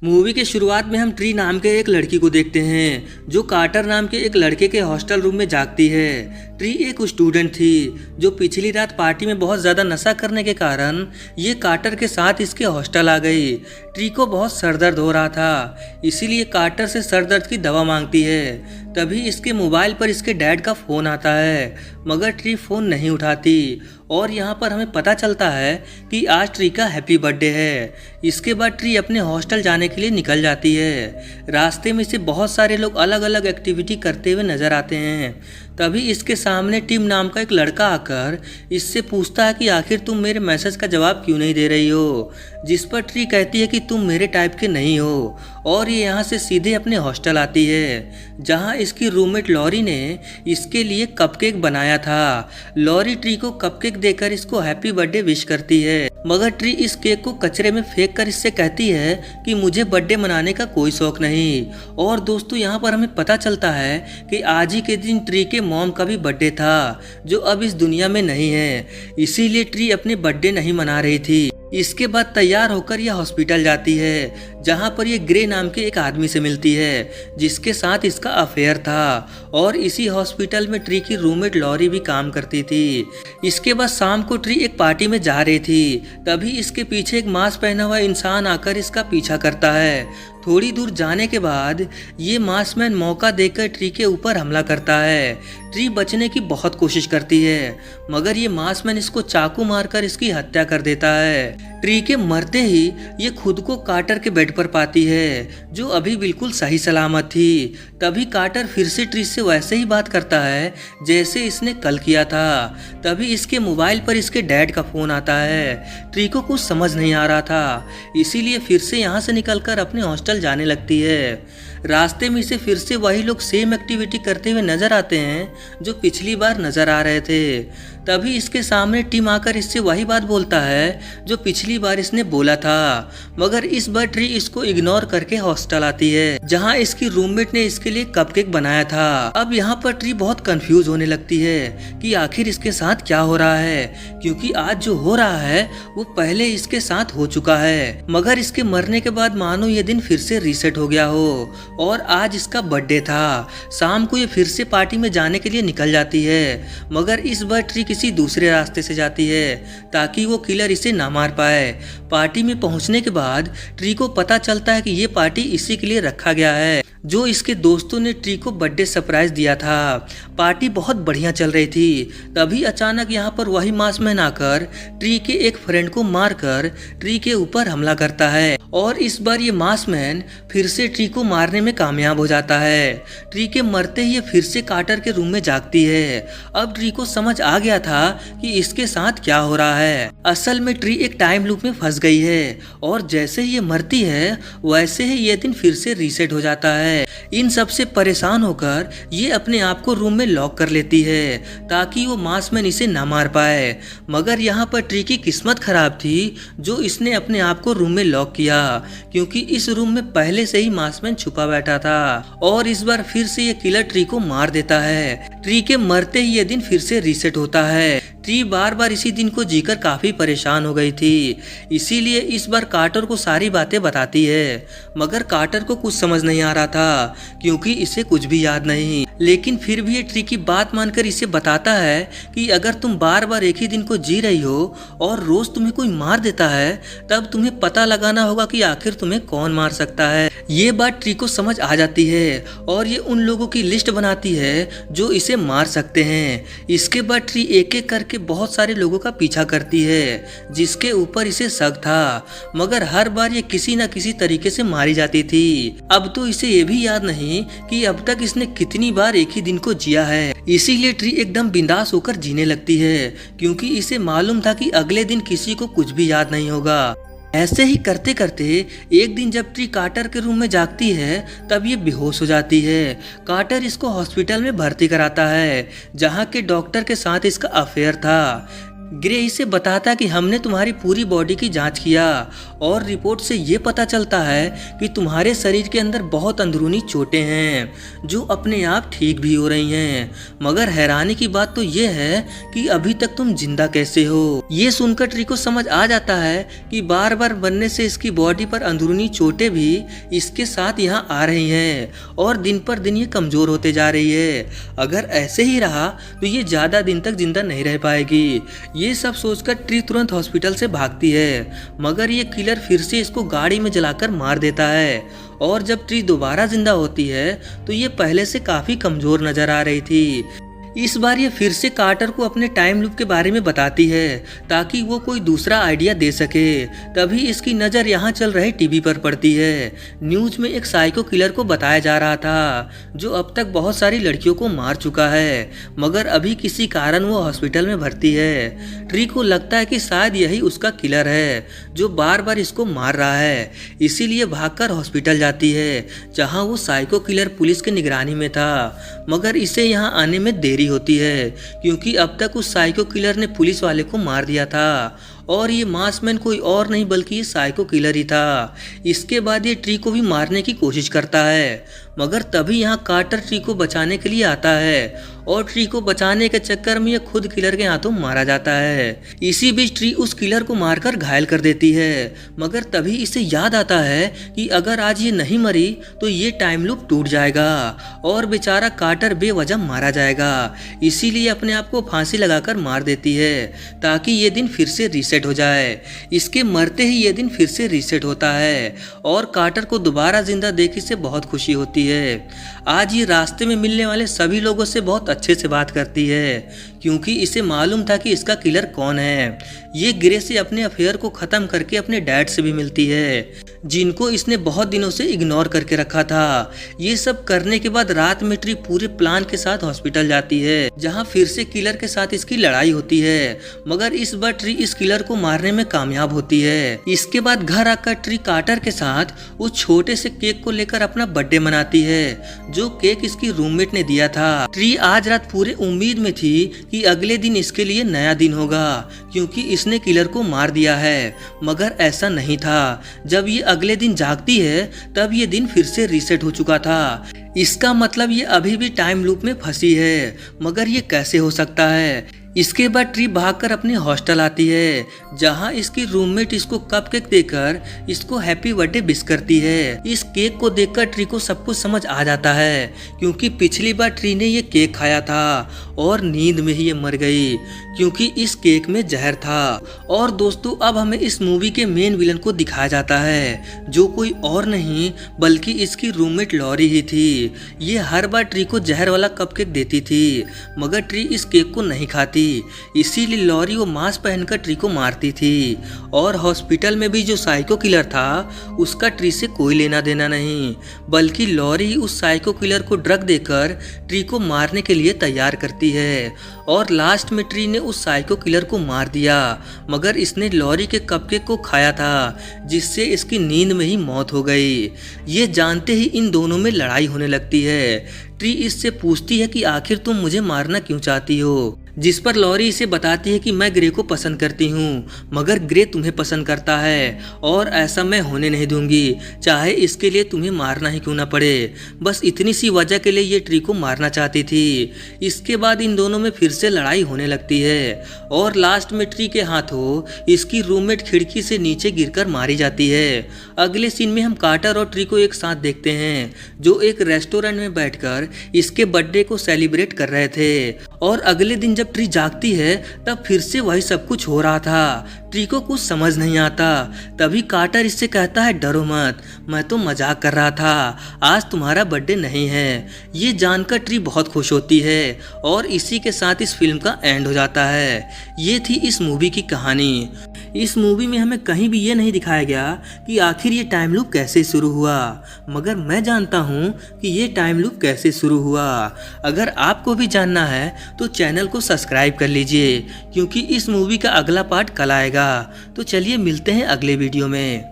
Movie के शुरुआत में हम ट्री नाम के एक लड़की को देखते हैं जो कार्टर नाम के एक लड़के के हॉस्टल रूम में जागती है। ट्री एक स्टूडेंट थी जो पिछली रात पार्टी में बहुत ज़्यादा नशा करने के कारण ये कार्टर के साथ इसके हॉस्टल आ गई। ट्री को बहुत सर दर्द हो रहा था, इसीलिए कार्टर से सर दर्द की दवा मांगती है। तभी इसके मोबाइल पर इसके डैड का फ़ोन आता है, मगर ट्री फ़ोन नहीं उठाती और यहाँ पर हमें पता चलता है कि आज ट्री का हैप्पी बर्थडे है। इसके बाद ट्री अपने हॉस्टल जाने के लिए निकल जाती है। रास्ते में इसे बहुत सारे लोग अलग अलग एक्टिविटी करते हुए नजर आते हैं। तभी इसके सामने टिम नाम का एक लड़का आकर इससे पूछता है कि आखिर तुम मेरे मैसेज का जवाब क्यों नहीं दे रही हो, जिस पर ट्री कहती है कि तुम मेरे टाइप के नहीं हो और ये यहाँ से सीधे अपने हॉस्टल आती है जहाँ इसकी रूममेट लॉरी ने इसके लिए कपकेक बनाया था। लॉरी ट्री को कपकेक देकर इसको हैप्पी बर्थडे विश करती है, मगर ट्री इस केक को कचरे में फेंक कर इससे कहती है कि मुझे बर्थडे मनाने का कोई शौक नहीं। और दोस्तों यहाँ पर हमें पता चलता है कि आज ही के दिन ट्री के मॉम का भी बर्थडे था जो अब इस दुनिया में नहीं है, इसीलिए ट्री अपने बर्थडे नहीं मना रही थी। इसके बाद तैयार होकर यह हॉस्पिटल जाती है जहां पर ये ग्रे नाम के एक आदमी से मिलती है जिसके साथ इसका अफेयर था और इसी हॉस्पिटल में ट्री की रूममेट लॉरी भी काम करती थी। इसके बाद शाम को ट्री एक पार्टी में जा रही थी, तभी इसके पीछे एक मास्क पहना हुआ इंसान आकर इसका पीछा करता है। थोड़ी दूर जाने के बाद ये मास्कमैन मौका देकर ट्री के ऊपर हमला करता है। ट्री बचने की बहुत कोशिश करती है, मगर ये मास्कमैन इसको चाकू मारकर इसकी हत्या कर देता है। ट्री के मरते ही ये खुद को कार्टर के बेड पर पाती है जो अभी बिल्कुल सही सलामत थी। तभी कार्टर फिर से ट्री से वैसे ही बात करता है जैसे इसने कल किया था। तभी इसके मोबाइल पर इसके डैड का फोन आता है। ट्री को कुछ समझ नहीं आ रहा था, इसीलिए फिर से यहाँ से निकलकर अपने हॉस्टल जाने लगती है। रास्ते में इसे फिर से वही लोग सेम एक्टिविटी करते हुए नजर आते हैं जो पिछली बार नजर आ रहे थे। तभी इसके सामने टिम आकर इससे वही बात बोलता है जो पिछली बार इसने बोला था, मगर इस बार ट्री इसको इग्नोर करके हॉस्टल आती है जहां इसकी रूममेट ने इसके लिए कपकेक बनाया था। अब यहाँ पर ट्री बहुत कंफ्यूज होने लगती है कि आखिर इसके साथ क्या हो रहा है, क्योंकि आज जो हो रहा है वो पहले इसके साथ हो चुका है, मगर इसके मरने के बाद मानो ये दिन फिर से रीसेट हो गया हो और आज इसका बर्थडे था। शाम को ये फिर से पार्टी में जाने के लिए निकल जाती है, मगर इस बार ट्री किसी दूसरे रास्ते से जाती है ताकि वो किलर इसे ना मार पाए। पार्टी में पहुंचने के बाद ट्री को पता चलता है कि ये पार्टी इसी के लिए रखा गया है जो इसके दोस्तों ने ट्री को बर्थडे सरप्राइज दिया था। पार्टी बहुत बढ़िया चल रही थी, तभी अचानक यहाँ पर वही मास्कमैन आकर ट्री के एक फ्रेंड को मारकर ट्री के ऊपर हमला करता है और इस बार ये मास्कमैन फिर से ट्री को मारने में कामयाब हो जाता है। ट्री के मरते ही ये फिर से कार्टर के रूम में जागती है। अब ट्री को समझ आ गया था कि इसके साथ क्या हो रहा है। असल में ट्री एक टाइम लूप में फंस गई है और जैसे ही ये मरती है वैसे ही ये दिन फिर से रीसेट हो जाता है। इन सब से परेशान होकर ये अपने आप को रूम में लॉक कर लेती है ताकि वो मास्कमैन इसे ना मार पाए, मगर यहाँ पर ट्री की किस्मत खराब थी जो इसने अपने आप को रूम में लॉक किया, क्योंकि इस रूम में पहले से ही मास्कमैन छुपा बैठा था और इस बार फिर से ये किलर ट्री को मार देता है। ट्री के मरते ही ये दिन फिर से रीसेट होता है। ट्री बार बार इसी दिन को जीकर काफी परेशान हो गई थी, इसीलिए इस बार कार्टर को सारी बातें बताती है, मगर कार्टर को कुछ समझ नहीं आ रहा था क्योंकि इसे कुछ भी याद नहीं। लेकिन फिर भी ये ट्री की बात मानकर इसे बताता है कि अगर तुम बार बार एक ही दिन को जी रही हो और रोज तुम्हें कोई मार देता है तब तुम्हें पता लगाना होगा कि आखिर तुम्हें कौन मार सकता है। ये बात ट्री को समझ आ जाती है और ये उन लोगों की लिस्ट बनाती है जो इसे मार सकते हैं। इसके बाद ट्री एक एक करके बहुत सारे लोगों का पीछा करती है जिसके ऊपर इसे शक था, मगर हर बार ये किसी न किसी तरीके से मारी जाती थी। अब तो इसे ये भी याद नहीं कि अब तक इसने कितनी बार एक ही दिन को जिया है, इसीलिए ट्री एकदम बिंदास होकर जीने लगती है क्योंकि इसे मालूम था कि अगले दिन किसी को कुछ भी याद नहीं होगा। ऐसे ही करते करते एक दिन जब ट्री कार्टर के रूम में जागती है तब ये बेहोश हो जाती है। कार्टर इसको हॉस्पिटल में भर्ती कराता है जहाँ के डॉक्टर के साथ इसका अफेयर था। ग्रे इसे बताता कि हमने तुम्हारी पूरी बॉडी की जांच किया और रिपोर्ट से ये पता चलता है कि तुम्हारे शरीर के अंदर बहुत अंदरूनी चोटें हैं जो अपने आप ठीक भी हो रही हैं। मगर हैरानी की बात तो ये है कि अभी तक तुम जिंदा कैसे हो। ये सुनकर ट्री को समझ आ जाता है कि बार बार बनने से इसकी बॉडी पर अंदरूनी चोटें भी इसके साथ यहाँ आ रही हैं और दिन पर दिन ये कमजोर होते जा रही है। अगर ऐसे ही रहा तो ये ज्यादा दिन तक जिंदा नहीं रह पाएगी। ये सब सोचकर ट्री तुरंत हॉस्पिटल से भागती है, मगर ये किलर फिर से इसको गाड़ी में जलाकर मार देता है। और जब ट्री दोबारा जिंदा होती है तो ये पहले से काफी कमजोर नजर आ रही थी। इस बार ये फिर से कार्टर को अपने टाइम लूप के बारे में बताती है ताकि वो कोई दूसरा आइडिया दे सके। तभी इसकी नज़र यहाँ चल रहे टीवी पर पड़ती है। न्यूज में एक साइको किलर को बताया जा रहा था जो अब तक बहुत सारी लड़कियों को मार चुका है, मगर अभी किसी कारण वो हॉस्पिटल में भर्ती है। ट्री को लगता है कि शायद यही उसका किलर है जो बार बार इसको मार रहा है, इसीलिए भागकर हॉस्पिटल जाती है जहाँ वो साइको किलर पुलिस की निगरानी में था। मगर इसे यहाँ आने में देरी होती है क्योंकि अब तक उस साइको किलर ने पुलिस वाले को मार दिया था और ये मासमैन कोई और नहीं बल्कि ये साइको किलर ही था। इसके बाद ये ट्री को भी मारने की कोशिश करता है, मगर तभी यहाँ कार्टर ट्री को बचाने के लिए आता है और ट्री को बचाने के चक्कर में ये खुद किलर के हाथों मारा जाता है। इसी बीच ट्री उस किलर को मारकर घायल कर देती है, मगर तभी इसे याद आता है कि अगर आज ये नहीं मरी तो ये टाइम लूप टूट जाएगा और बेचारा कार्टर बेवजह मारा जाएगा। इसीलिए अपने आप को फांसी लगाकर मार देती है ताकि ये दिन फिर से रीसेट हो जाए। इसके मरते ही ये दिन फिर से रीसेट होता है और कार्टर को दोबारा जिंदा देखने से बहुत खुशी होती है। आज ये रास्ते में मिलने वाले सभी लोगों से बहुत अच्छे से बात करती है क्योंकि इसे मालूम था कि इसका किलर कौन है। ये ग्रे से अपने अफेयर को खत्म करके अपने डैड से भी मिलती है जिनको इसने बहुत दिनों से इग्नोर करके रखा था। ये सब करने के बाद रात में ट्री पूरे प्लान के साथ हॉस्पिटल जाती है जहां फिर से किलर के साथ इसकी लड़ाई होती है, मगर इस बार ट्री इस किलर को मारने में कामयाब होती है। इसके बाद घर आकर ट्री कार्टर के साथ उस छोटे से केक को लेकर अपना बर्थडे मनाती है जो केक इसकी रूममेट ने दिया था। ट्री आज रात पूरे उम्मीद में थी कि अगले दिन इसके लिए नया दिन होगा क्योंकि इसने किलर को मार दिया है, मगर ऐसा नहीं था। जब ये अगले दिन जागती है तब ये दिन फिर से रीसेट हो चुका था। इसका मतलब ये अभी भी टाइम लूप में फंसी है, मगर ये कैसे हो सकता है। इसके बाद ट्री भागकर अपने हॉस्टल आती है जहां इसकी रूममेट इसको कपकेक देकर इसको हैप्पी बर्थडे विश करती है। इस केक को देखकर ट्री को सब कुछ समझ आ जाता है क्योंकि पिछली बार ट्री ने ये केक खाया था और नींद में ही ये मर गई क्योंकि इस केक में जहर था। और दोस्तों अब हमें इस मूवी के मेन विलन को दिखाया जाता है जो कोई और नहीं बल्कि इसकी रूममेट लॉरी ही थी। ये हर बार ट्री को जहर वाला कपकेक देती थी, मगर ट्री इस केक को नहीं खाती, इसीलिए लॉरी वो मास्क पहनकर ट्री को मारती थी। और हॉस्पिटल में भी जो साइको किलर था उसका ट्री से कोई लेना देना नहीं, बल्कि लॉरी उस साइको किलर को ड्रग देकर ट्री को मारने के लिए तैयार करती है। और लास्ट में ट्री ने उस साइको किलर को मार दिया, मगर इसने लॉरी के कपकेक को खाया था जिससे इसकी नींद में ही मौत हो गई। ये जानते ही इन दोनों में लड़ाई होने लगती है। ट्री इससे पूछती है कि आखिर तुम मुझे मारना क्यों चाहती हो, जिस पर लॉरी इसे बताती है कि मैं ग्रे को पसंद करती हूँ, मगर ग्रे तुम्हें पसंद करता है और ऐसा मैं होने नहीं दूंगी, चाहे इसके लिए तुम्हें मारना ही क्यों ना पड़े। बस इतनी सी वजह के लिए ये ट्री को मारना चाहती थी। इसके बाद इन दोनों में फिर से लड़ाई होने लगती है और लास्ट में ट्री के हाथों इसकी रूममेट खिड़की से नीचे गिरकर मारी जाती है। अगले सीन में हम कार्टर और ट्री को एक साथ देखते हैं जो एक रेस्टोरेंट में बैठकर इसके बर्थडे को सेलिब्रेट कर रहे थे। और अगले दिन जब ट्री जागती है तब फिर से वही सब कुछ हो रहा था। ट्री को कुछ समझ नहीं आता। तभी कार्टर इससे कहता है डरो मत, मैं तो मजाक कर रहा था, आज तुम्हारा बर्थडे नहीं है। ये जानकर ट्री बहुत खुश होती है और इसी के साथ इस फिल्म का एंड हो जाता है। ये थी इस मूवी की कहानी। इस मूवी में हमें कहीं भी ये नहीं दिखाया गया कि आखिर ये टाइम लूप कैसे शुरू हुआ, मगर मैं जानता हूँ कि ये टाइम लूप कैसे शुरू हुआ। अगर आपको भी जानना है तो चैनल को सब्सक्राइब कर लीजिए क्योंकि इस मूवी का अगला पार्ट कल आएगा। तो चलिए मिलते हैं अगले वीडियो में।